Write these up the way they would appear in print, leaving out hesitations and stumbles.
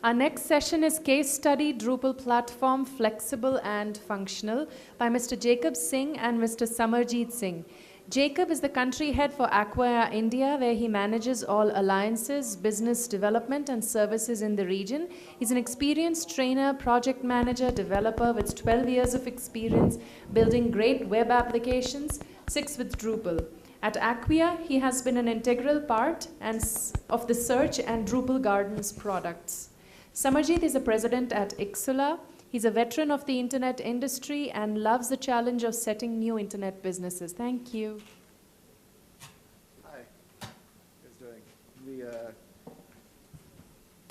Our next session is Case Study Drupal Platform Flexible and Functional by Mr. Jacob Singh and Mr. Samarjeet Singh. Jacob is the country head for Acquia India, where he manages all alliances, business development, and services in the region. He's an experienced trainer, project manager, developer with 12 years of experience building great web applications, 6 with Drupal. At Acquia, he has been an integral part of the Search and Drupal Gardens products. Samarjeet is a president at Iksula. He's a veteran of the internet industry and loves the challenge of setting new internet businesses. Thank you. Hi. How you guys doing? We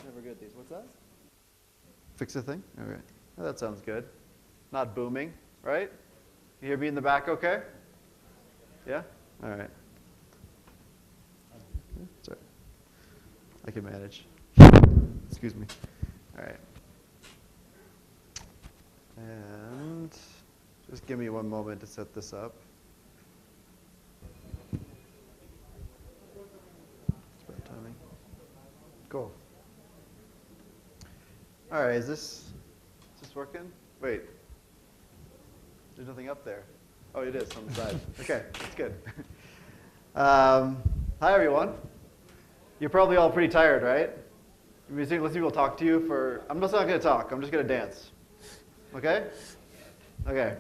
never good at these. What's that? Fix the thing? Okay. Oh, that sounds good. Not booming, right? You hear me in the back okay? Yeah? All right. Sorry. I can manage. Excuse me. All right. And just give me one moment to set this up. It's about timing. Cool. All right, is this working? Wait. There's nothing up there. Oh, it is on the side. Okay, that's good. Hi, everyone. You're probably all pretty tired, right? Let's see people talk to you for, I'm just not going to talk. I'm just going to dance. Okay? Okay.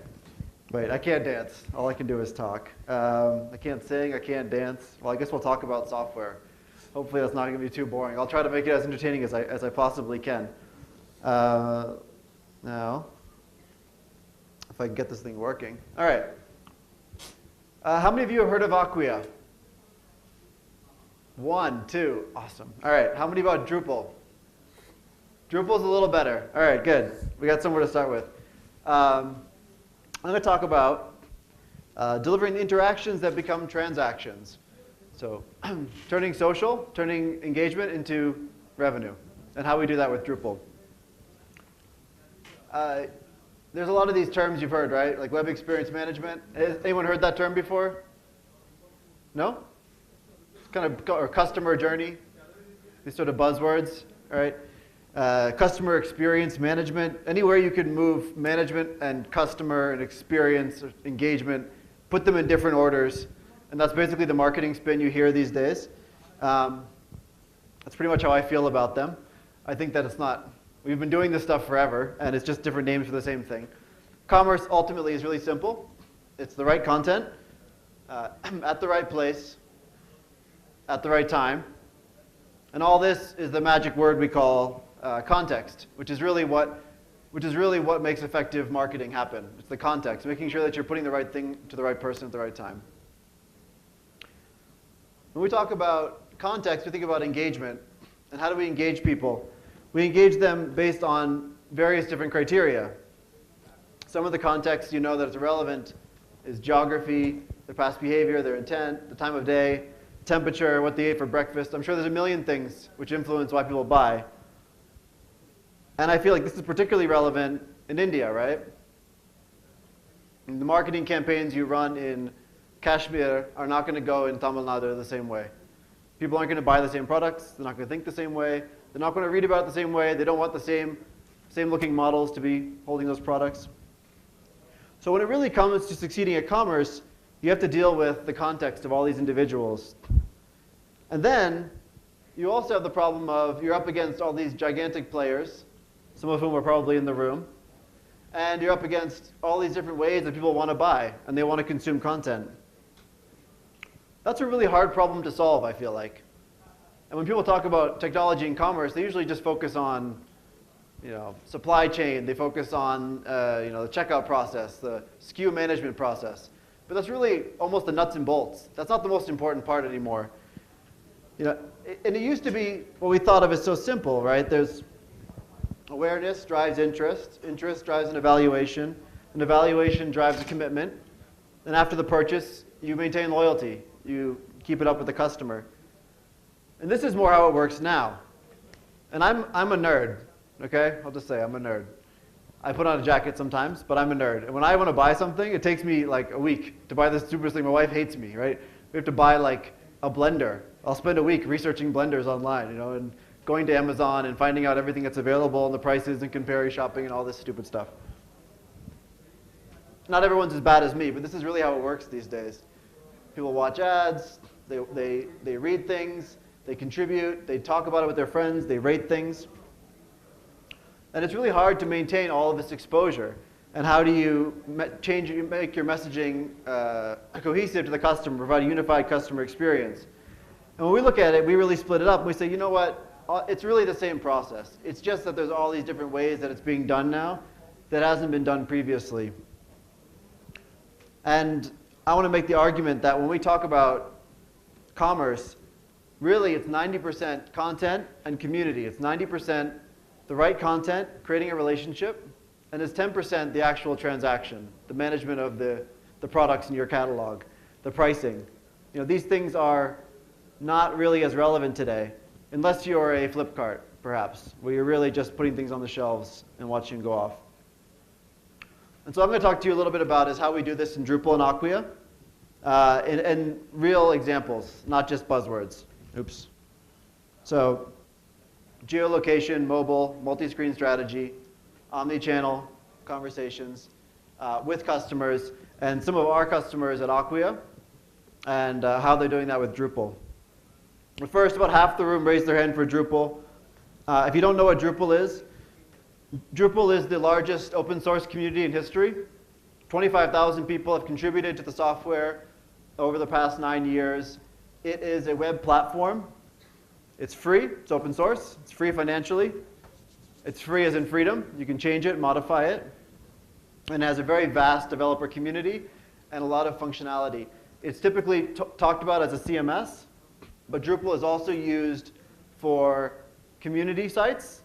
Wait, I can't dance. All I can do is talk. I can't sing. I can't dance. Well, I guess we'll talk about software. Hopefully that's not going to be too boring. I'll try to make it as entertaining as I possibly can. Now, if I can get this thing working. All right. How many of you have heard of Acquia? 1, 2. Awesome. All right. How many about Drupal? Drupal's a little better. All right, good. We got somewhere to start with. I'm going to talk about delivering interactions that become transactions. So turning social, turning engagement into revenue, and how we do that with Drupal. There's a lot of these terms you've heard, right? Like web experience management. Has anyone heard that term before? No? It's kind of, or customer journey. These sort of buzzwords, all right? Customer experience management, anywhere you can move management and customer and experience engagement, put them in different orders, and that's basically the marketing spin you hear these days. That's pretty much how I feel about them. I think that it's not, we've been doing this stuff forever, and it's just different names for the same thing. Commerce ultimately is really simple. It's the right content, at the right place, at the right time, and all this is the magic word we call context, which is really what makes effective marketing happen. It's the context, making sure that you're putting the right thing to the right person at the right time. When we talk about context, we think about engagement. And how do we engage people? We engage them based on various different criteria. Some of the context you know that it's relevant is geography, their past behavior, their intent, the time of day, temperature, what they ate for breakfast. I'm sure there's a million things which influence why people buy. And I feel like this is particularly relevant in India, right? And the marketing campaigns you run in Kashmir are not going to go in Tamil Nadu the same way. People aren't going to buy the same products. They're not going to think the same way. They're not going to read about it the same way. They don't want the same looking models to be holding those products. So when it really comes to succeeding at commerce, you have to deal with the context of all these individuals. And then you also have the problem of you're up against all these gigantic players, some of whom are probably in the room, and you're up against all these different ways that people want to buy and they want to consume content. That's a really hard problem to solve, I feel like. And when people talk about technology and commerce, they usually just focus on, supply chain. They focus on, the checkout process, the SKU management process. But that's really almost the nuts and bolts. That's not the most important part anymore. And it used to be what we thought of as so simple, right? There's awareness drives interest. Interest drives an evaluation drives a commitment. And after the purchase, you maintain loyalty. You keep it up with the customer. And this is more how it works now. And I'm a nerd, okay? I'll just say I'm a nerd. I put on a jacket sometimes, but I'm a nerd. And when I want to buy something, it takes me like a week to buy this super thing. My wife hates me, right? We have to buy like a blender. I'll spend a week researching blenders online, and going to Amazon and finding out everything that's available and the prices and comparing shopping and all this stupid stuff. Not everyone's as bad as me, but this is really how it works these days. People watch ads, they read things, they contribute, they talk about it with their friends, they rate things. And it's really hard to maintain all of this exposure. And how do you make your messaging cohesive to the customer, provide a unified customer experience? And when we look at it, we really split it up. We say, you know what? It's really the same process. It's just that there's all these different ways that it's being done now that hasn't been done previously. And I want to make the argument that when we talk about commerce, really it's 90% content and community. It's 90% the right content, creating a relationship, and it's 10% the actual transaction, the management of the products in your catalog, the pricing. You know, these things are not really as relevant today, unless you're a Flipkart, perhaps, where you're really just putting things on the shelves and watching them go off. And so I'm going to talk to you a little bit about is how we do this in Drupal and Acquia, and real examples, not just buzzwords. Oops. So geolocation, mobile, multi-screen strategy, omni-channel conversations with customers, and some of our customers at Acquia, and how they're doing that with Drupal. But first, about half the room raised their hand for Drupal. If you don't know what Drupal is the largest open source community in history. 25,000 people have contributed to the software over the past 9 years. It is a web platform. It's free, it's open source, it's free financially. It's free as in freedom. You can change it, modify it. And it has a very vast developer community and a lot of functionality. It's typically talked about as a CMS, but Drupal is also used for community sites,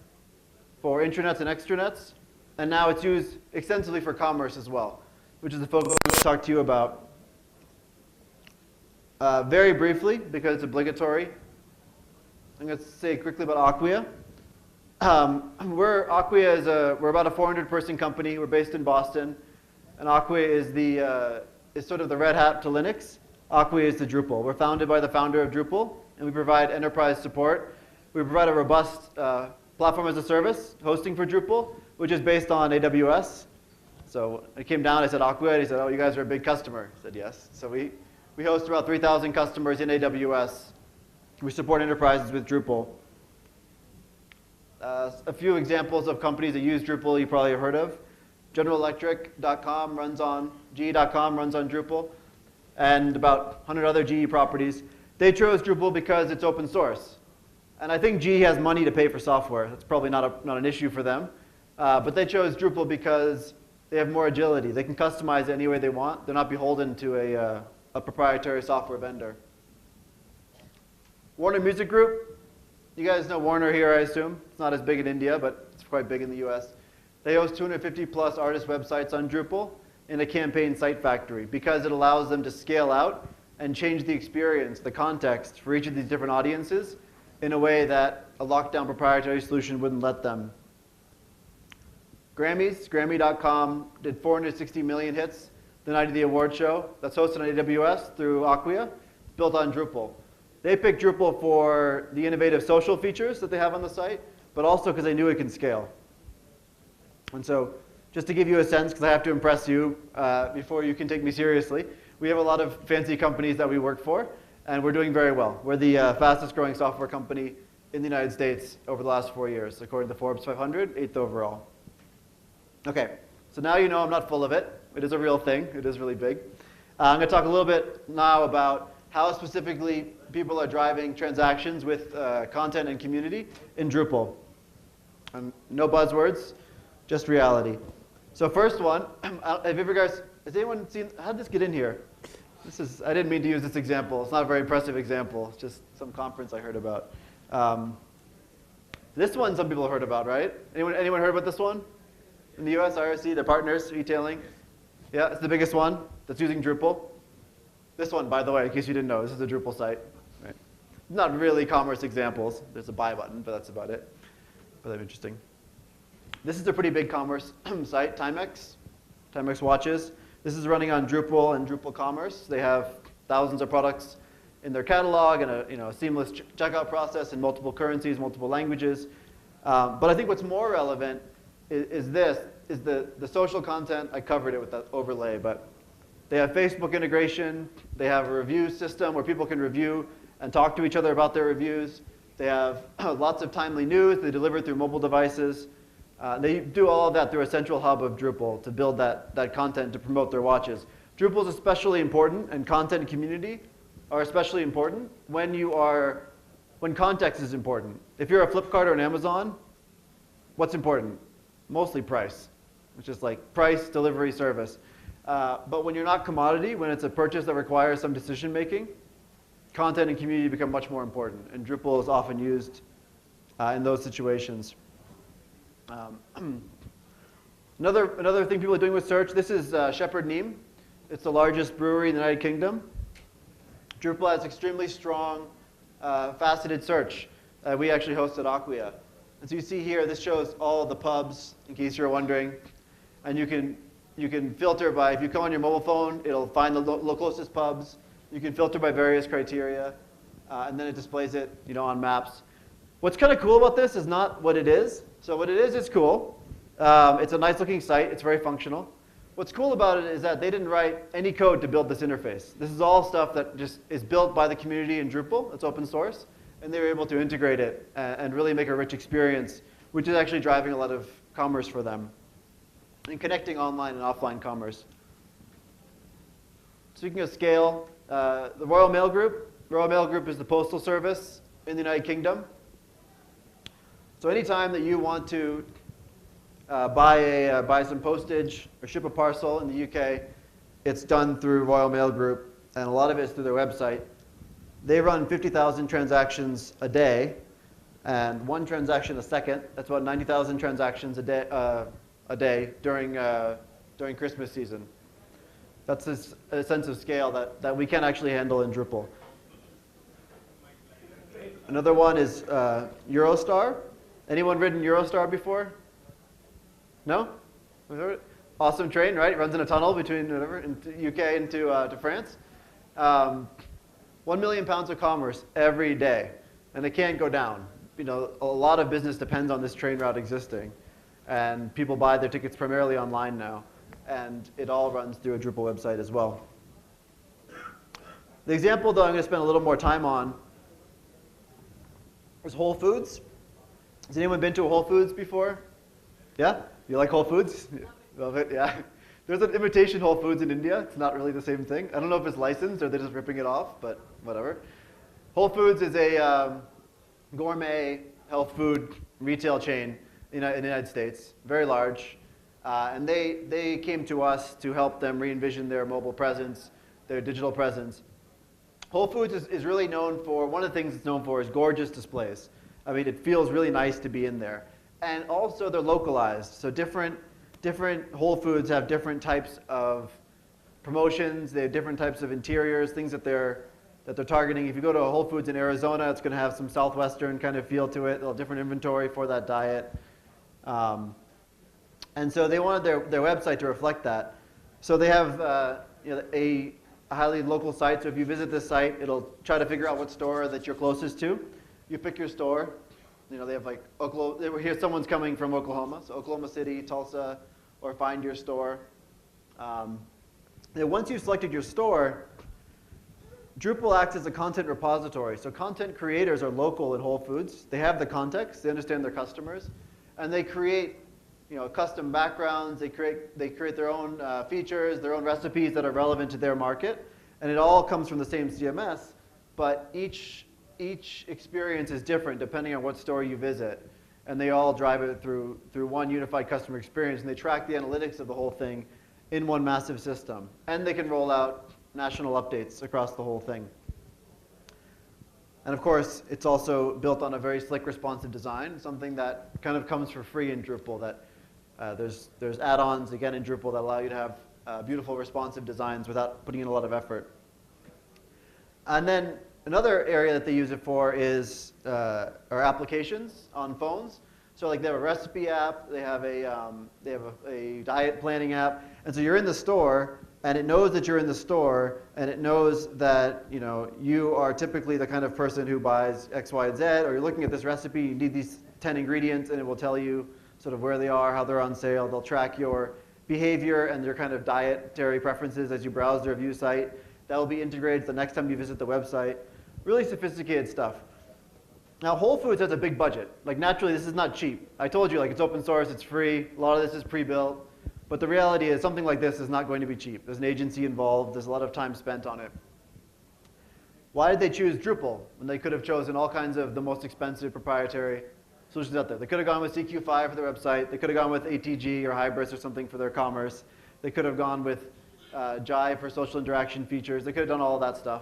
for intranets and extranets, and now it's used extensively for commerce as well, which is the focus I'm going to talk to you about. Very briefly, because it's obligatory, I'm going to say quickly about Acquia. Acquia is we're about a 400-person company. We're based in Boston, and Acquia is sort of the Red Hat to Linux. Acquia is the Drupal. We're founded by the founder of Drupal, and we provide enterprise support. We provide a robust platform as a service hosting for Drupal, which is based on AWS. So I came down, I said Acquia, and he said, oh, you guys are a big customer. I said, yes. So we host about 3,000 customers in AWS. We support enterprises with Drupal. A few examples of companies that use Drupal you probably have heard of. GeneralElectric.com runs on, GE.com runs on Drupal, and about 100 other GE properties. They chose Drupal because it's open source. And I think GE has money to pay for software. That's probably not an issue for them. But they chose Drupal because they have more agility. They can customize it any way they want. They're not beholden to a proprietary software vendor. Warner Music Group. You guys know Warner here, I assume. It's not as big in India, but it's quite big in the US. They host 250 plus artist websites on Drupal in a campaign site factory because it allows them to scale out and change the experience, the context for each of these different audiences in a way that a lockdown proprietary solution wouldn't let them. Grammys, Grammy.com did 460 million hits the night of the award show. That's hosted on AWS through Acquia, built on Drupal. They picked Drupal for the innovative social features that they have on the site, but also because they knew it can scale. And so just to give you a sense, because I have to impress you before you can take me seriously, we have a lot of fancy companies that we work for, and we're doing very well. We're the fastest growing software company in the United States over the last 4 years, according to the Forbes 500, 8th overall. Okay, so now you know I'm not full of it. It is a real thing. It is really big. I'm going to talk a little bit now about how specifically people are driving transactions with content and community in Drupal. No buzzwords, just reality. So first one, have you guys, has anyone seen, how did this get in here? I didn't mean to use this example. It's not a very impressive example. It's just some conference I heard about. This one some people have heard about, right? Anyone heard about this one? In the US, IRC, their partners, eTailing. Yeah, it's the biggest one that's using Drupal. This one, by the way, in case you didn't know, this is a Drupal site. Right? Not really commerce examples. There's a buy button, but that's about it. But that's interesting. This is a pretty big commerce site, Timex watches. This is running on Drupal and Drupal Commerce. They have thousands of products in their catalog and a seamless checkout process in multiple currencies, multiple languages. But I think what's more relevant is the social content. I covered it with that overlay, but they have Facebook integration. They have a review system where people can review and talk to each other about their reviews. They have lots of timely news. They deliver through mobile devices. They do all of that through a central hub of Drupal to build that content to promote their watches. Drupal is especially important, and content and community are especially important when context is important. If you're a Flipkart or an Amazon, what's important? Mostly price, which is like price, delivery, service. But when you're not commodity, when it's a purchase that requires some decision making, content and community become much more important, and Drupal is often used in those situations. Another thing people are doing with search, this is Shepherd Neame. It's the largest brewery in the United Kingdom. Drupal has extremely strong faceted search. We actually host at Acquia. And so you see here, this shows all the pubs, in case you're wondering. And you can filter by, if you come on your mobile phone, it'll find the closest pubs. You can filter by various criteria, and then it displays it on maps. What's kind of cool about this is not what it is. So what it is cool. It's a nice looking site. It's very functional. What's cool about it is that they didn't write any code to build this interface. This is all stuff that just is built by the community in Drupal. It's open source. And they were able to integrate it and really make a rich experience, which is actually driving a lot of commerce for them and connecting online and offline commerce. Speaking of scale, the Royal Mail Group is the postal service in the United Kingdom. So anytime that you want to buy some postage or ship a parcel in the UK, it's done through Royal Mail Group, and a lot of it is through their website. They run 50,000 transactions a day, and one transaction a second. That's about 90,000 transactions a day during Christmas season. That's a sense of scale that we can actually handle in Drupal. Another one is Eurostar. Anyone ridden Eurostar before? No? Awesome train, right? It runs in a tunnel between UK and to France. 1 million pounds of commerce every day, and it can't go down. A lot of business depends on this train route existing, and people buy their tickets primarily online now, and it all runs through a Drupal website as well. The example, though, I'm going to spend a little more time on is Whole Foods. Has anyone been to a Whole Foods before? Yeah? You like Whole Foods? Love it, yeah. There's an imitation Whole Foods in India. It's not really the same thing. I don't know if it's licensed or they're just ripping it off, but whatever. Whole Foods is a gourmet health food retail chain in the United States, very large. And they came to us to help them re-envision their mobile presence, their digital presence. Whole Foods is really known for, one of the things it's known for is gorgeous displays. I mean, it feels really nice to be in there. And also they're localized, so different Whole Foods have different types of promotions. They have different types of interiors, things that they're targeting. If you go to a Whole Foods in Arizona, it's going to have some Southwestern kind of feel to it. They'll have different inventory for that diet. And so they wanted their website to reflect that. So they have a highly local site. So if you visit this site, it'll try to figure out what store that you're closest to. You pick your store. They have like Oklahoma. Here, someone's coming from Oklahoma, so Oklahoma City, Tulsa, or find your store. Once you've selected your store, Drupal acts as a content repository. So content creators are local in Whole Foods. They have the context. They understand their customers, and they create, custom backgrounds. They create their own features, their own recipes that are relevant to their market, and it all comes from the same CMS. But each experience is different depending on what store you visit, and they all drive it through one unified customer experience, and they track the analytics of the whole thing in one massive system, and they can roll out national updates across the whole thing. And of course, it's also built on a very slick, responsive design, something that kind of comes for free in Drupal. That there's add-ons again in Drupal that allow you to have beautiful, responsive designs without putting in a lot of effort. And then another area that they use it for is our applications on phones. So like they have a recipe app, they have a diet planning app, and so you're in the store and it knows that you're in the store, and it knows that you are typically the kind of person who buys X, Y, and Z, or you're looking at this recipe, you need these 10 ingredients, and it will tell you sort of where they are, how they're on sale. They'll track your behavior and your kind of dietary preferences as you browse the review site. That will be integrated the next time you visit the website. Really sophisticated stuff. Now, Whole Foods has a big budget. Like, naturally, this is not cheap. I told you, like, it's open source, it's free. A lot of this is pre-built. But the reality is something like this is not going to be cheap. There's an agency involved. There's a lot of time spent on it. Why did they choose Drupal when they could have chosen all kinds of the most expensive proprietary solutions out there? They could have gone with CQ5 for their website. They could have gone with ATG or Hybris or something for their commerce. They could have gone with Jive for social interaction features. They could have done all of that stuff.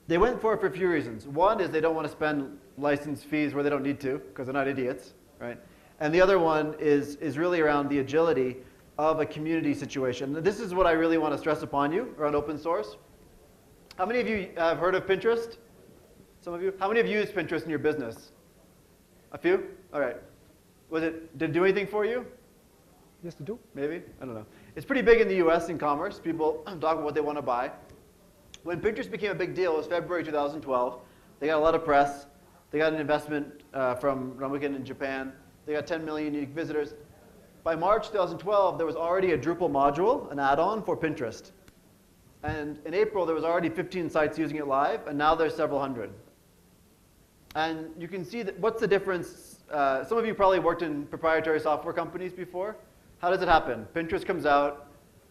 They went for it for a few reasons. One is they don't want to spend license fees where they don't need to, because they're not idiots, right? And the other one is really around the agility of a community situation. This is what I really want to stress upon you around open source. How many of you have heard of Pinterest? Some of you? How many have used Pinterest in your business? A few? All right. Did it do anything for you? Yes, they do. Maybe? I don't know. It's pretty big in the US in commerce. People talk about what they want to buy. When Pinterest became a big deal, it was February 2012. They got a lot of press. They got an investment from Ramukin in Japan. They got 10 million unique visitors. By March 2012, there was already a Drupal module, an add-on for Pinterest. And in April, there was already 15 sites using it live, and now there's several hundred. And you can see that what's the difference. Some of you probably worked in proprietary software companies before. How does it happen? Pinterest comes out.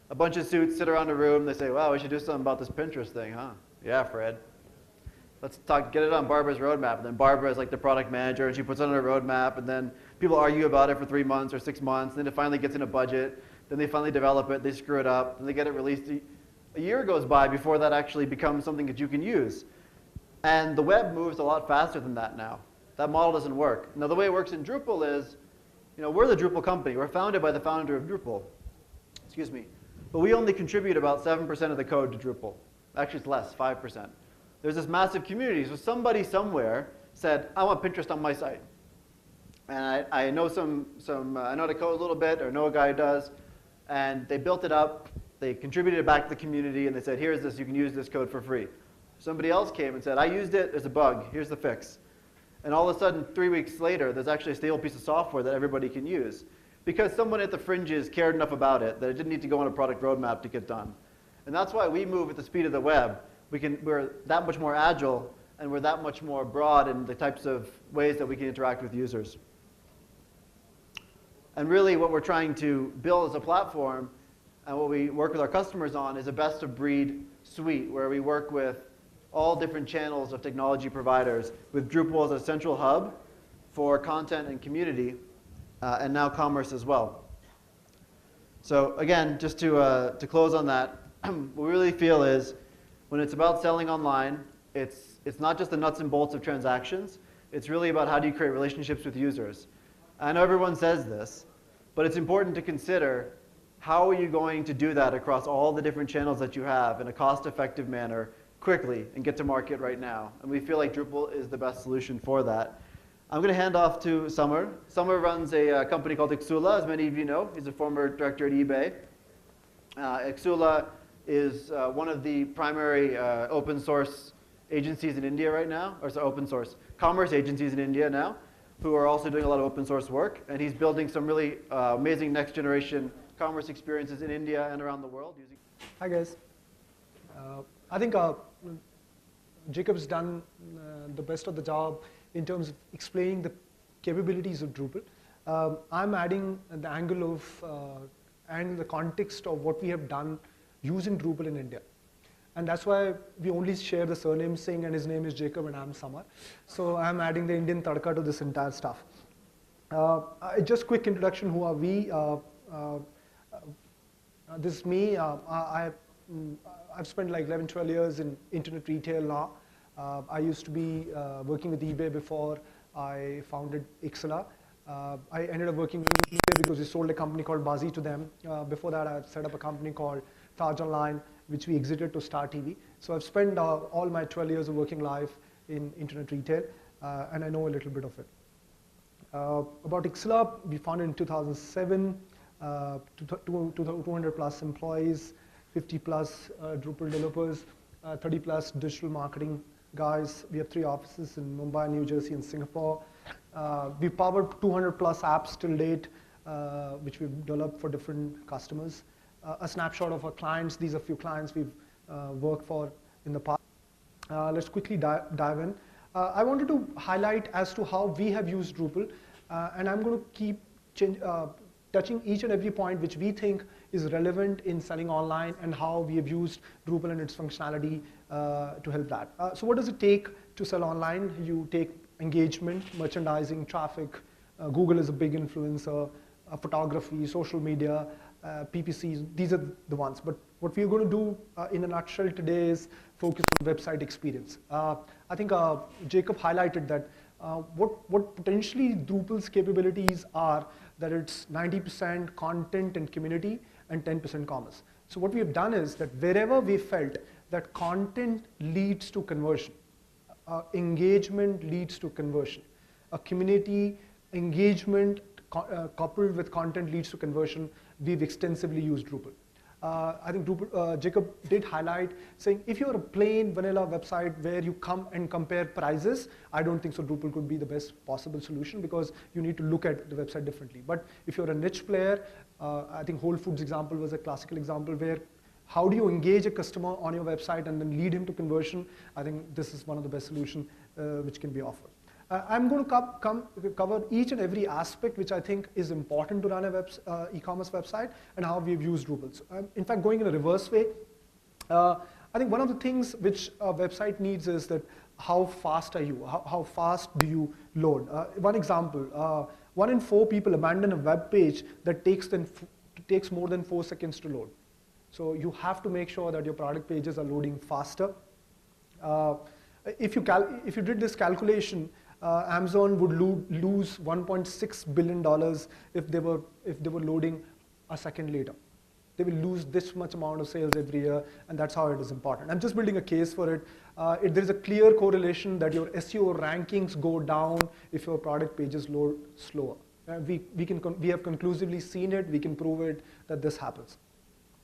A bunch of suits sit around a room. They say, wow, we should do something about this Pinterest thing, huh? Yeah, Fred. Let's get it on Barbara's roadmap. And then Barbara is like the product manager, and she puts it on her roadmap. And then people argue about it for 3 months or 6 months. And then it finally gets in a budget. Then they finally develop it. They screw it up. And they get it released. A year goes by before that actually becomes something that you can use. And the web moves a lot faster than that now. That model doesn't work. Now, the way it works in Drupal is, we're the Drupal company. We're founded by the founder of Drupal. Excuse me. But we only contribute about 7% of the code to Drupal. Actually, it's less, 5%. There's this massive community. So somebody somewhere said, I want Pinterest on my site. And I know I know how to code a little bit, or know a guy who does. And they built it up. They contributed it back to the community, and they said, here's this. You can use this code for free. Somebody else came and said, I used it. There's a bug. Here's the fix. And all of a sudden, 3 weeks later, there's actually a stable piece of software that everybody can use, because someone at the fringes cared enough about it that it didn't need to go on a product roadmap to get done. And that's why we move at the speed of the web. We're that much more agile, and we're that much more broad in the types of ways that we can interact with users. And really what we're trying to build as a platform, and what we work with our customers on, is a best-of-breed suite where we work with all different channels of technology providers, with Drupal as a central hub for content and community, and now commerce as well. So again, just to close on that, what we really feel is when it's about selling online, it's not just the nuts and bolts of transactions. It's really about how do you create relationships with users. I know everyone says this, but it's important to consider how are you going to do that across all the different channels that you have in a cost-effective manner quickly and get to market right now. And we feel like Drupal is the best solution for that. I'm going to hand off to Samar. Samar runs a company called Iksula, as many of you know. He's a former director at eBay. Iksula is one of the primary open source agencies in India right now, or sorry, open source commerce agencies in India now, who are also doing a lot of open source work. And he's building some really amazing next generation commerce experiences in India and around the world. Hi guys. I think Jacob's done the best of the job in terms of explaining the capabilities of Drupal. I'm adding the angle of and the context of what we have done using Drupal in India. And that's why we only share the surname Singh, and his name is Jacob, and I'm Samar. So I'm adding the Indian tadka to this entire stuff. Just quick introduction, who are we? This is me. I've spent like 11, 12 years in internet retail now. I used to be working with eBay before I founded Iksula. I ended up working with eBay because we sold a company called Bazi to them. Before that, I set up a company called Taj Online, which we exited to Star TV. So I've spent all my 12 years of working life in internet retail, and I know a little bit of it. About Iksula, we founded in 2007, 200 plus employees. 50 plus Drupal developers, 30 plus digital marketing guys. We have 3 offices in Mumbai, New Jersey, and Singapore. We've powered 200 plus apps till date, which we've developed for different customers. A snapshot of our clients. These are a few clients we've worked for in the past. Let's quickly dive in. I wanted to highlight as to how we have used Drupal, and I'm going to keep touching each and every point which we think is relevant in selling online and how we have used Drupal and its functionality to help that. So what does it take to sell online? You take engagement, merchandising, traffic. Google is a big influencer, photography, social media, PPCs, these are the ones. But what we're going to do in a nutshell today is focus on website experience. I think Jacob highlighted that what potentially Drupal's capabilities are, that it's 90% content and community and 10% commerce. So what we have done is that wherever we felt that content leads to conversion, engagement leads to conversion, a community engagement coupled with content leads to conversion, we've extensively used Drupal. I think Jacob did highlight saying if you're a plain vanilla website where you come and compare prices, I don't think so Drupal could be the best possible solution because you need to look at the website differently. But if you're a niche player, I think Whole Foods example was a classical example where how do you engage a customer on your website and then lead him to conversion? I think this is one of the best solutions which can be offered. I'm going to cover each and every aspect which I think is important to run a e-commerce website and how we've used Drupal. So, in fact, going in a reverse way, I think one of the things which a website needs is that how fast are you? How fast do you load? One example, 1 in 4 people abandon a web page that takes more than 4 seconds to load. So you have to make sure that your product pages are loading faster. If you did this calculation, Amazon would lose $1.6 billion if they were loading a second later. They will lose this much amount of sales every year, and that's how it is important. I'm just building a case for it. There's a clear correlation that your SEO rankings go down if your product pages load slower. We have conclusively seen it. We can prove it that this happens.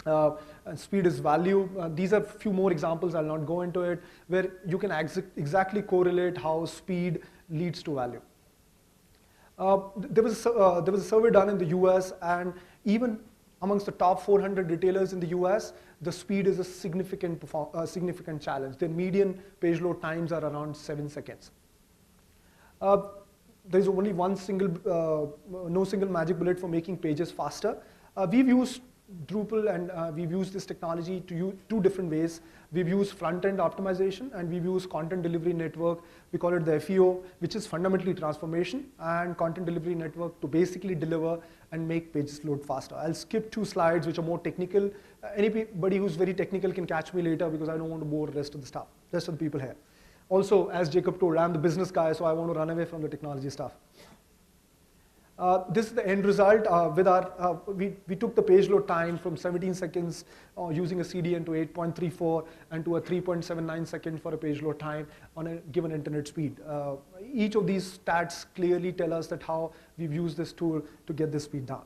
And speed is value. These are a few more examples, I'll not go into it, where you can exactly correlate how speed leads to value. There was a survey done in the US, and even amongst the top 400 retailers in the US, the speed is a significant challenge. Their median page load times are around 7 seconds. There's only no single magic bullet for making pages faster. We've used Drupal and we've used this technology to two different ways. We've used front-end optimization and we've used content delivery network. We call it the FEO, which is fundamentally transformation, and content delivery network to basically deliver and make pages load faster. I'll skip 2 slides which are more technical. Anybody who's very technical can catch me later because I don't want to bore the rest of the people here. Also, as Jacob told, I'm the business guy, so I want to run away from the technology stuff. This is the end result. We took the page load time from 17 seconds using a CDN to 8.34 and to a 3.79 second for a page load time on a given internet speed. Each of these stats clearly tell us that how we've used this tool to get this speed down.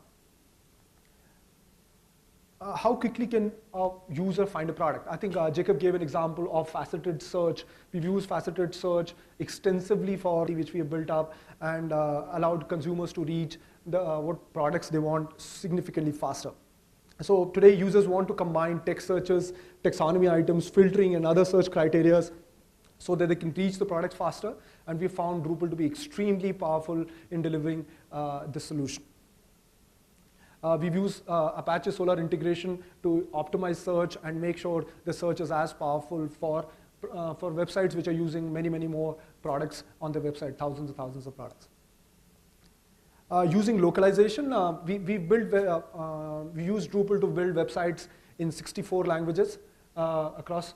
How quickly can a user find a product? I think Jacob gave an example of faceted search. We've used faceted search extensively for which we have built up and allowed consumers to reach what products they want significantly faster. So today users want to combine text searches, taxonomy items, filtering and other search criteria so that they can reach the product faster, and we found Drupal to be extremely powerful in delivering this solution. We've used Apache Solar integration to optimize search and make sure the search is as powerful for websites which are using many, many more products on their website, thousands and thousands of products. Using localization, we use Drupal to build websites in 64 languages across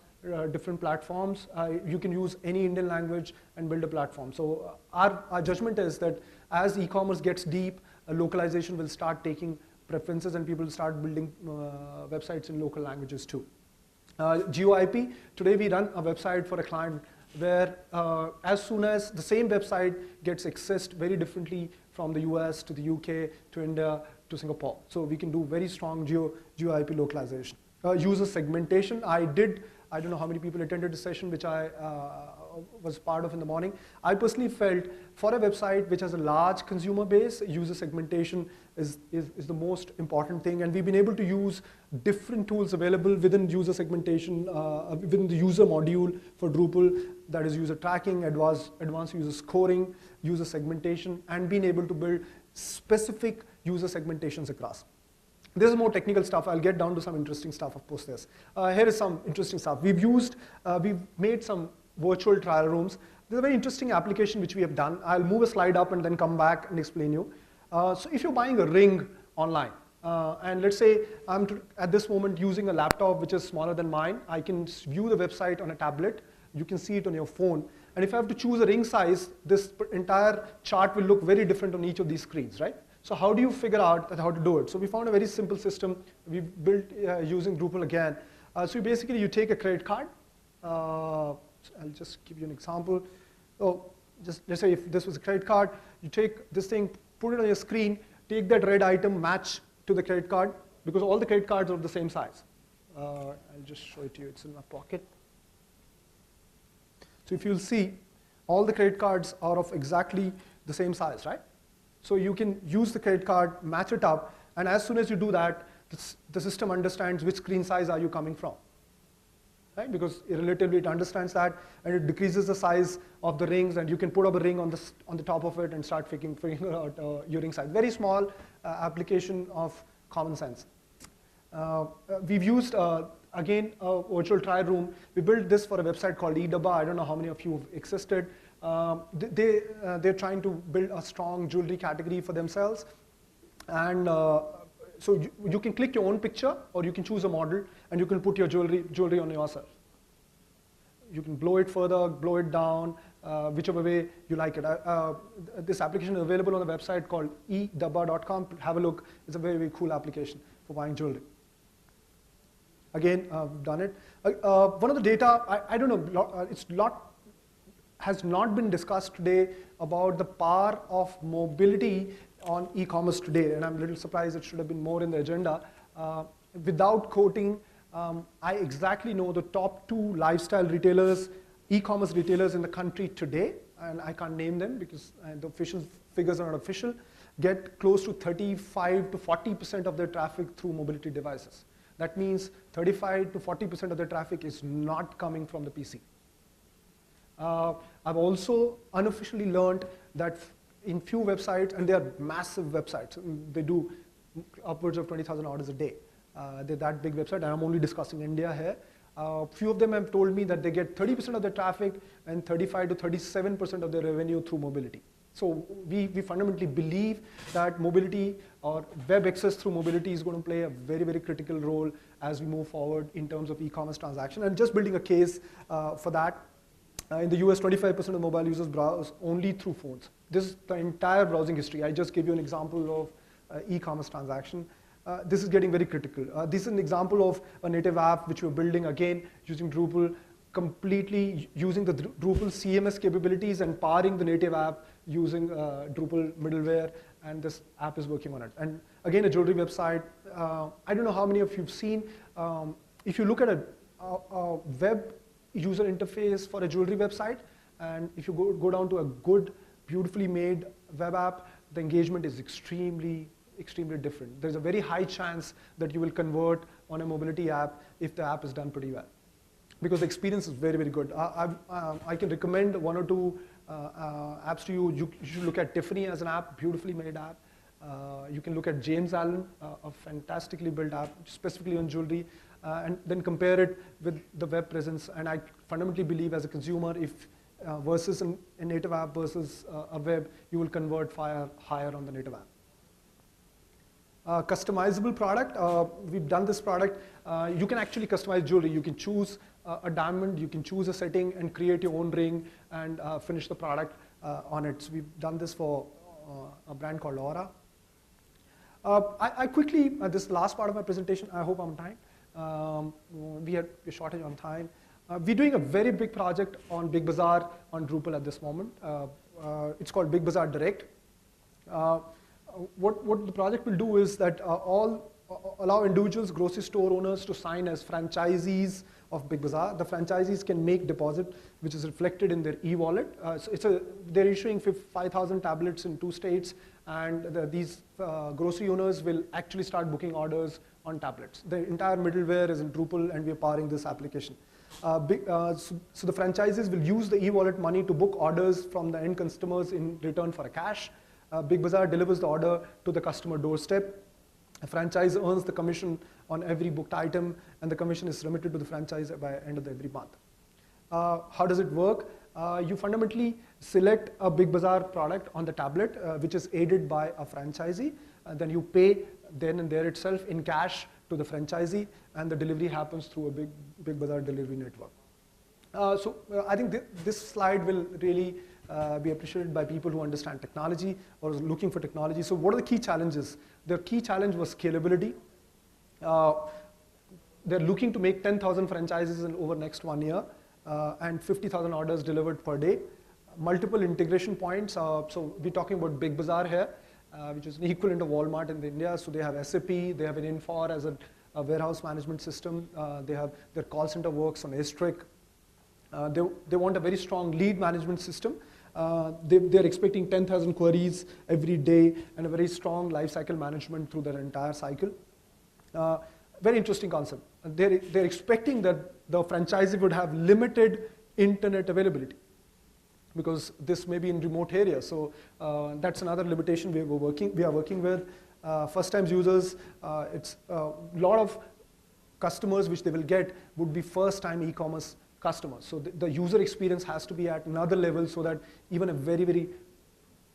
different platforms. You can use any Indian language and build a platform. So our judgment is that as e-commerce gets deep, localization will start taking preferences and people start building websites in local languages too. GeoIP, today we run a website for a client where as soon as the same website gets accessed very differently from the US to the UK to India to Singapore. So we can do very strong GeoIP localization. user segmentation. I don't know how many people attended the session which I was part of in the morning. I personally felt for a website which has a large consumer base, user segmentation is the most important thing, and we've been able to use different tools available within user segmentation, within the user module for Drupal, that is user tracking, advanced user scoring, user segmentation, and being able to build specific user segmentations across. This is more technical stuff. I'll get down to some interesting stuff post this. Here is some interesting stuff. We've made some virtual trial rooms. This is a very interesting application which we have done. I'll move a slide up and then come back and explain you. So if you're buying a ring online, and let's say I'm at this moment using a laptop which is smaller than mine, I can view the website on a tablet. You can see it on your phone. And if I have to choose a ring size, this entire chart will look very different on each of these screens, right? So how do you figure out how to do it? So we found a very simple system we built using Drupal again. So basically you take a credit card. I'll just give you an example. Oh, just let's say if this was a credit card, you take this thing, put it on your screen, take that red item, match to the credit card, because all the credit cards are of the same size. I'll just show it to you. It's in my pocket. So if you'll see, all the credit cards are of exactly the same size, right? So you can use the credit card, match it up, and as soon as you do that, the system understands which screen size are you coming from, right? Because relatively it understands that, and it decreases the size of the rings, and you can put up a ring on the top of it and start figuring out your ring size. Very small application of common sense. We've used, again, a virtual trial room. We built this for a website called eDabba. I don't know how many of you have existed. They're trying to build a strong jewelry category for themselves. And so you can click your own picture, or you can choose a model, and you can put your jewelry on yourself. You can blow it further, blow it down, whichever way you like it. This application is available on the website called eDabba.com. Have a look. It's a very, very cool application for buying jewelry. Again, we've done it. One of the data, I don't know, has not been discussed today about the power of mobility on e-commerce today, and I'm a little surprised it should have been more in the agenda. Without quoting, I exactly know the top 2 lifestyle retailers, e-commerce retailers in the country today, and I can't name them because the official figures are not official, get close to 35 to 40% of their traffic through mobility devices. That means 35 to 40% of their traffic is not coming from the PC. I've also unofficially learned that in few websites, and they are massive websites, they do upwards of 20,000 orders a day. They're that big website, and I'm only discussing India here. Few of them have told me that they get 30% of their traffic and 35 to 37% of their revenue through mobility. So we fundamentally believe that mobility or web access through mobility is going to play a very, very critical role as we move forward in terms of e-commerce transaction. And just building a case for that, in the US, 25% of mobile users browse only through phones. This is the entire browsing history. I just gave you an example of e-commerce transaction. This is getting very critical. This is an example of a native app which we're building, again, using Drupal, completely using the Drupal CMS capabilities and powering the native app using Drupal middleware, and this app is working on it. And again, a jewelry website. I don't know how many of you have seen. If you look at a web user interface for a jewelry website, and if you go down to a good, beautifully made web app, the engagement is extremely different. There's a very high chance that you will convert on a mobility app if the app is done pretty well, because the experience is very, very good. I can recommend 1 or 2 apps to you. You should look at Tiffany as an app, beautifully made app. You can look at James Allen, a fantastically built app, specifically on jewelry, and then compare it with the web presence. And I fundamentally believe as a consumer, if versus a native app versus a web, you will convert far higher on the native app. Customizable product, we've done this product. You can actually customize jewelry. You can choose a diamond, you can choose a setting and create your own ring and finish the product on it. So we've done this for a brand called Aura. I quickly, this is the last part of my presentation, I hope I'm on time. We had a shortage on time. We're doing a very big project on Big Bazaar on Drupal at this moment. It's called Big Bazaar Direct. What the project will do is that all allow individuals, grocery store owners to sign as franchisees of Big Bazaar. The franchisees can make deposit, which is reflected in their e-wallet. So they're issuing 5,000 tablets in 2 states, and these grocery owners will actually start booking orders on tablets. The entire middleware is in Drupal, and we're powering this application. So the franchises will use the e-wallet money to book orders from the end customers in return for a cash. Big Bazaar delivers the order to the customer doorstep. A franchise earns the commission on every booked item, and the commission is remitted to the franchise by the end of every month. How does it work? You fundamentally select a Big Bazaar product on the tablet, which is aided by a franchisee, and then you pay then and there itself in cash to the franchisee, and the delivery happens through a Big Bazaar delivery network. I think this slide will really be appreciated by people who understand technology or is looking for technology. So what are the key challenges? The key challenge was scalability. They're looking to make 10,000 franchises over the next 1 year and 50,000 orders delivered per day. Multiple integration points. So we're talking about Big Bazaar here, which is an equivalent of Walmart in India. So they have SAP, they have an Infor as a warehouse management system. They have their call center works on Astric. They want a very strong lead management system. They're expecting 10,000 queries every day and a very strong lifecycle management through their entire cycle. Very interesting concept. They're expecting that the franchisee would have limited internet availability because this may be in remote areas. So that's another limitation we are working with. First-time users, it's a lot of customers which they will get would be first-time e-commerce customers. So the user experience has to be at another level so that even a very, very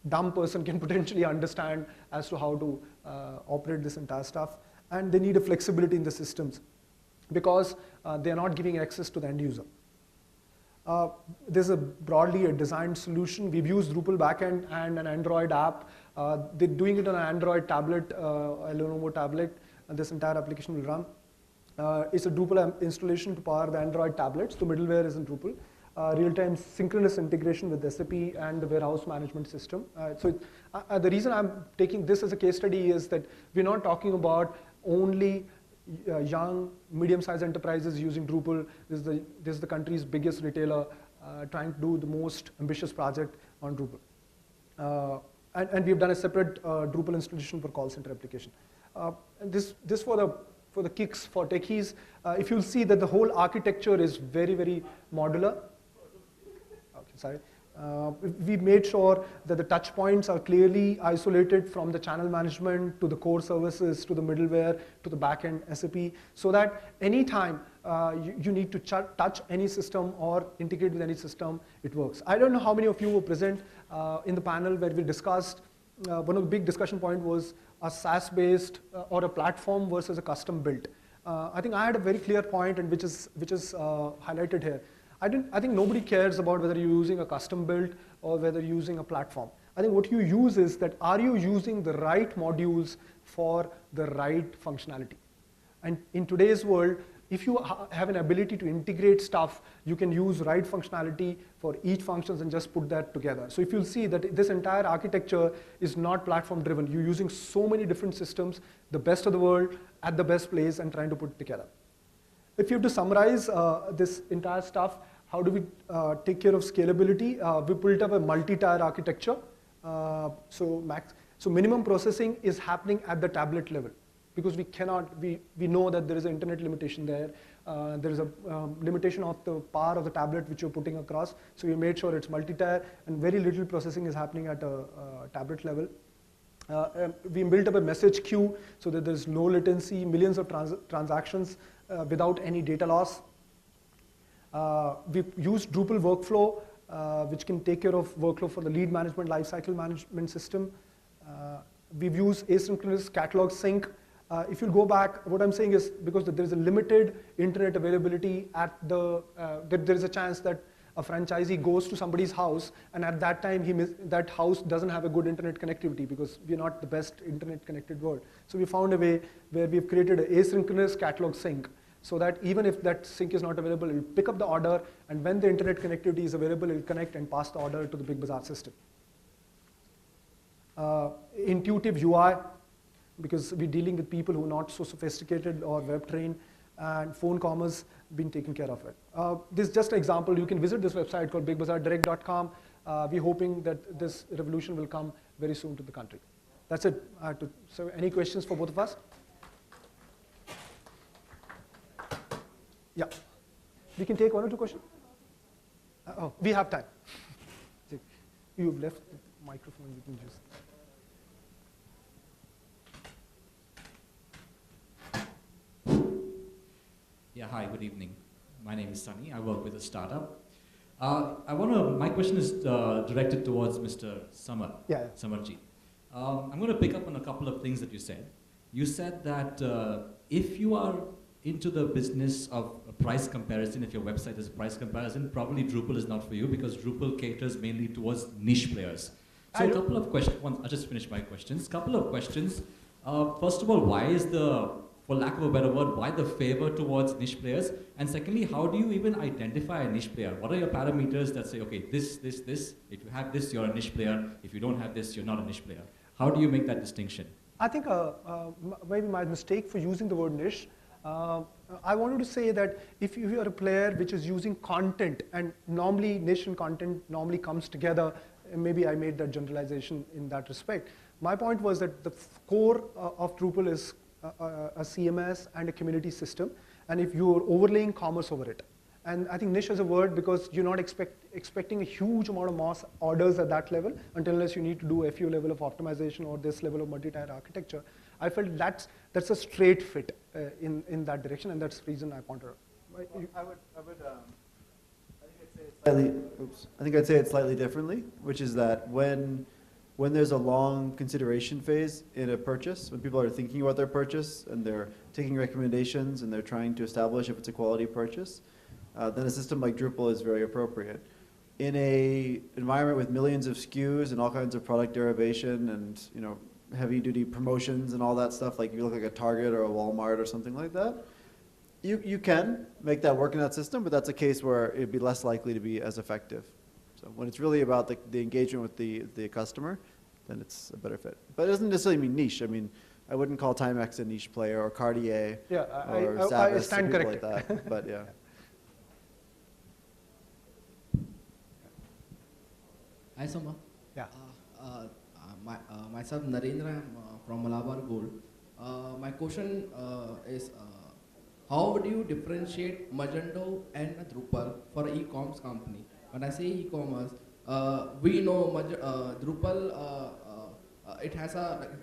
dumb person can potentially understand as to how to operate this entire stuff. And they need a flexibility in the systems because they're not giving access to the end user. There's broadly a designed solution. We've used Drupal backend and an Android app. They're doing it on an Android tablet, a Lenovo tablet, and this entire application will run. It's a Drupal installation to power the Android tablets. The middleware is in Drupal. Real-time synchronous integration with SAP and the warehouse management system. The reason I'm taking this as a case study is that we're not talking about only young, medium-sized enterprises using Drupal. This is the country's biggest retailer trying to do the most ambitious project on Drupal. And we've done a separate Drupal installation for call center application. This for the kicks, for techies, if you'll see that the whole architecture is very, very modular. Okay, sorry. We made sure that the touch points are clearly isolated from the channel management to the core services, to the middleware, to the backend SAP, so that anytime you need to touch any system or integrate with any system, it works. I don't know how many of you were present in the panel where we discussed, one of the big discussion points was a SaaS-based or a platform versus a custom built. I think I had a very clear point, and which is highlighted here. I think nobody cares about whether you're using a custom build or whether you're using a platform. I think what you use is that are you using the right modules for the right functionality? And in today's world, if you have an ability to integrate stuff, you can use right functionality for each functions and just put that together. So if you'll see that this entire architecture is not platform driven. You're using so many different systems, the best of the world at the best place and trying to put it together. If you have to summarize this entire stuff, how do we take care of scalability? We built up a multi-tier architecture. So minimum processing is happening at the tablet level because we know that there is an internet limitation there. There is a limitation of the power of the tablet which you're putting across. So we made sure it's multi-tier and very little processing is happening at a tablet level. We built up a message queue so that there's low latency, millions of transactions without any data loss. We've used Drupal workflow, which can take care of workflow for the lead management, lifecycle management system. We've used asynchronous catalog sync. If you go back, what I'm saying is because there is a limited internet availability at there is a chance that a franchisee goes to somebody's house and at that time that house doesn't have a good internet connectivity because we're not the best internet connected world. So we found a way where we've created an asynchronous catalog sync so that even if that sync is not available, it'll pick up the order and when the internet connectivity is available, it'll connect and pass the order to the Big Bazaar system. Intuitive UI. because we're dealing with people who are not so sophisticated or web trained, and phone commerce been taken care of it. This is just an example. You can visit this website called bigbazaardirect.com. We're hoping that this revolution will come very soon to the country. That's it. So any questions for both of us? Yeah. We can take one or two questions? Oh, we have time. You've left the microphone, you can use it. Yeah, hi, good evening. My name is Sunny. I work with a startup. My question is directed towards Mr. Samarjeet. I'm going to pick up on a couple of things that you said. You said that if you are into the business of a price comparison, if your website is a price comparison, probably Drupal is not for you because Drupal caters mainly towards niche players. So a couple of questions, I'll just finish my questions. Couple of questions. First of all, why is for lack of a better word, why the favor towards niche players? And secondly, how do you even identify a niche player? What are your parameters that say, okay, this, if you have this, you're a niche player. If you don't have this, you're not a niche player. How do you make that distinction? I think maybe my mistake for using the word niche, I wanted to say that if you are a player which is using content, and normally niche and content normally comes together, and maybe I made that generalization in that respect. My point was that the core of Drupal is a CMS and a community system, and if you're overlaying commerce over it. And I think niche is a word because you're not expecting a huge amount of mass orders at that level unless you need to do a few level of optimization or this level of multi-tier architecture. I felt that's a straight fit in that direction, and that's the reason I pointed out. I think I'd say it slightly differently, which is that when there's a long consideration phase in a purchase, when people are thinking about their purchase and they're taking recommendations and they're trying to establish if it's a quality purchase, then a system like Drupal is very appropriate. In a environment with millions of SKUs and all kinds of product derivation and heavy-duty promotions and all that stuff, like you look like a Target or a Walmart or something like that, you can make that work in that system, but that's a case where it'd be less likely to be as effective. So when it's really about the engagement with the customer, then it's a better fit. But it doesn't necessarily mean niche. I mean, I wouldn't call Timex a niche player or Cartier or Zappos, I stand people corrected. like that. But yeah. Hi, Soma. Yeah. Myself, Narendra, I'm from Malabar Gold. My question is, how would you differentiate Magento and Drupal for an e-commerce company? When I say e-commerce, we know Drupal, it has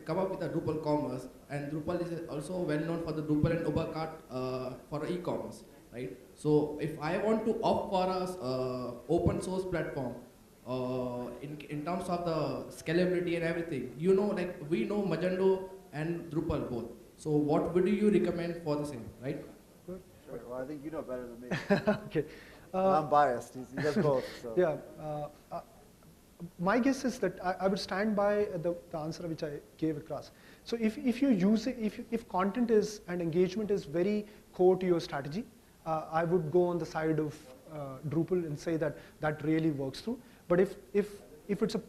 come up with a Drupal commerce, and Drupal is also well known for the Drupal and Ubercart for e-commerce, right? So if I want to opt for a open source platform, in terms of the scalability and everything, we know Magento and Drupal both. So what would you recommend for the same, right? Sure. Well, I think you know better than me. Okay. I'm biased. He does both. So. Yeah. My guess is that I would stand by the answer which I gave across. So if you use it, if content is and engagement is very core to your strategy, I would go on the side of Drupal and say that really works through. But if it's a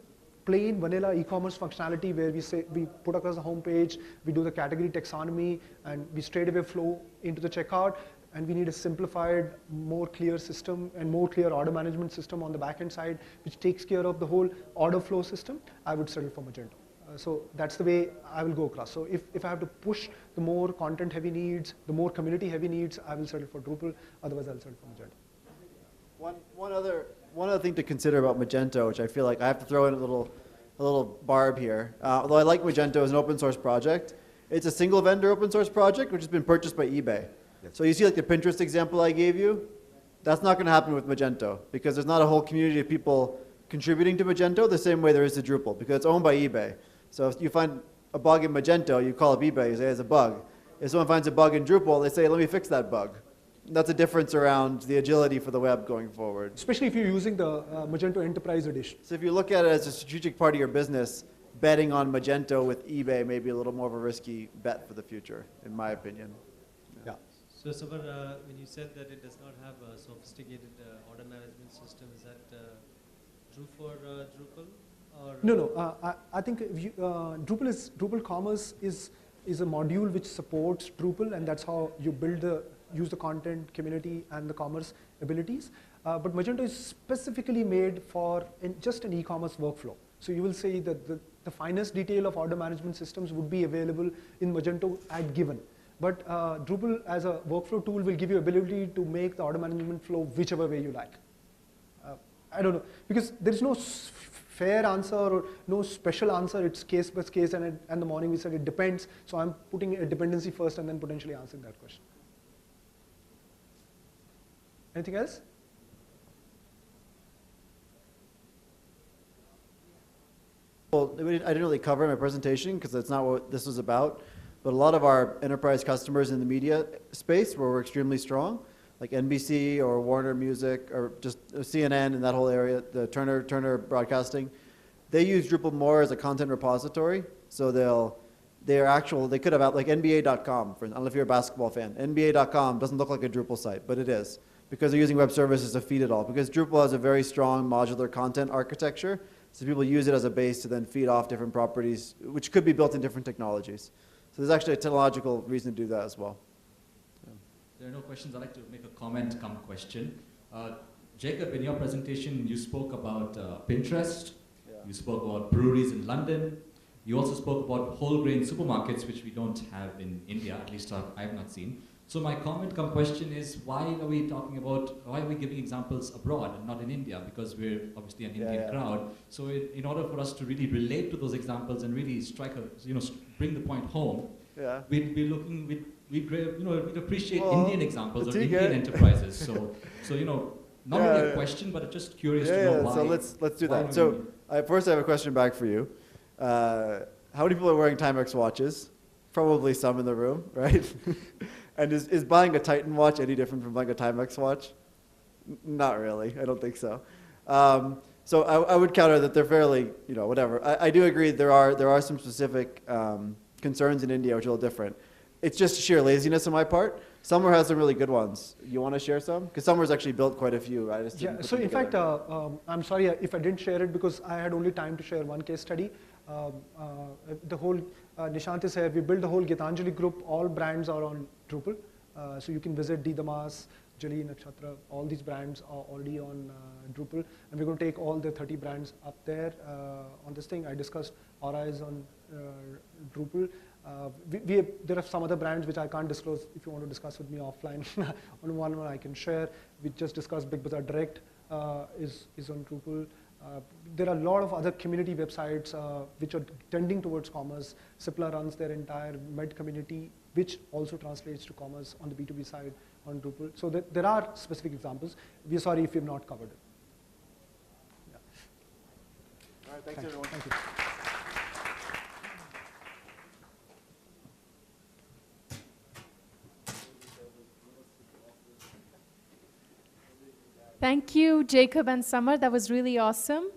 plain vanilla e-commerce functionality where we put across the homepage, we do the category taxonomy, and we straight away flow into the checkout, and we need a simplified, more clear system and more clear order management system on the backend side, which takes care of the whole order flow system, I would settle for Magento. So that's the way I will go across. So if I have to push the more content heavy needs, the more community heavy needs, I will settle for Drupal, otherwise I'll settle for Magento. One other thing to consider about Magento, which I feel like I have to throw in a little barb here. Although I like Magento as an open source project, it's a single vendor open source project which has been purchased by eBay. Yes. So you see like the Pinterest example I gave you, that's not going to happen with Magento because there's not a whole community of people contributing to Magento the same way there is to Drupal because it's owned by eBay. So if you find a bug in Magento, you call up eBay, you say it's a bug. If someone finds a bug in Drupal, they say, let me fix that bug. That's a difference around the agility for the web going forward. Especially if you're using the Magento Enterprise Edition. So if you look at it as a strategic part of your business, betting on Magento with eBay may be a little more of a risky bet for the future, in my opinion. Yeah. So Samar, when you said that it does not have a sophisticated order management system, is that true for Drupal? Or No. I think Drupal Commerce is is a module which supports Drupal, and that's how you use the content, community, and the commerce abilities. But Magento is specifically made for just an e-commerce workflow. So you will see that the finest detail of order management systems would be available in Magento at given. But Drupal as a workflow tool will give you ability to make the order management flow whichever way you like. I don't know, because there is no fair answer or no special answer. It's case by case, and the morning we said it depends. So I'm putting a dependency first and then potentially answering that question. Anything else? Well, I didn't really cover in my presentation because that's not what this was about. But a lot of our enterprise customers in the media space where we're extremely strong, like NBC or Warner Music or just CNN and that whole area, the Turner Broadcasting, they use Drupal more as a content repository. So they could have like NBA.com. I don't know if you're a basketball fan. NBA.com doesn't look like a Drupal site, but it is because they're using web services to feed it all. Because Drupal has a very strong modular content architecture, so people use it as a base to then feed off different properties, which could be built in different technologies. So there's actually a technological reason to do that as well. There are no questions. I'd like to make a comment come question. Jacob, in your presentation, you spoke about Pinterest. Yeah. You spoke about breweries in London. You also spoke about whole grain supermarkets, which we don't have in India, at least I have not seen. So my comment come question is, why are we giving examples abroad and not in India? Because we're obviously an Indian crowd. So in order for us to really relate to those examples and really bring the point home, we'd appreciate Indian examples or Indian enterprises. So not really a question, but just curious to know why. So let's do that. So first I have a question back for you. How many people are wearing Timex watches? Probably some in the room, right? And is buying a Titan watch any different from buying a Timex watch? Not really. I don't think so. So I would counter that they're fairly, whatever. I do agree there are some specific concerns in India which are a little different. It's just sheer laziness on my part. Summer has some really good ones. You want to share some? Because Summer's actually built quite a few, right? So in fact, I'm sorry if I didn't share it because I had only time to share one case study. The whole, Nishant is here, we built the whole Gitanjali group. All brands are on Drupal. So you can visit Didamas, Jali, Nakshatra, all these brands are already on Drupal. And we're going to take all the 30 brands up there on this thing. I discussed Aura is on Drupal. There are some other brands which I can't disclose. If you want to discuss with me offline, on one I can share. We just discussed Big Bazaar Direct is on Drupal. There are a lot of other community websites which are tending towards commerce. Cipla runs their entire Med community, which also translates to commerce on the B2B side on Drupal. So there are specific examples. We're sorry if we've not covered it. Yeah. All right, thanks everyone. Thank you. Thank you, Jacob and Samar. That was really awesome.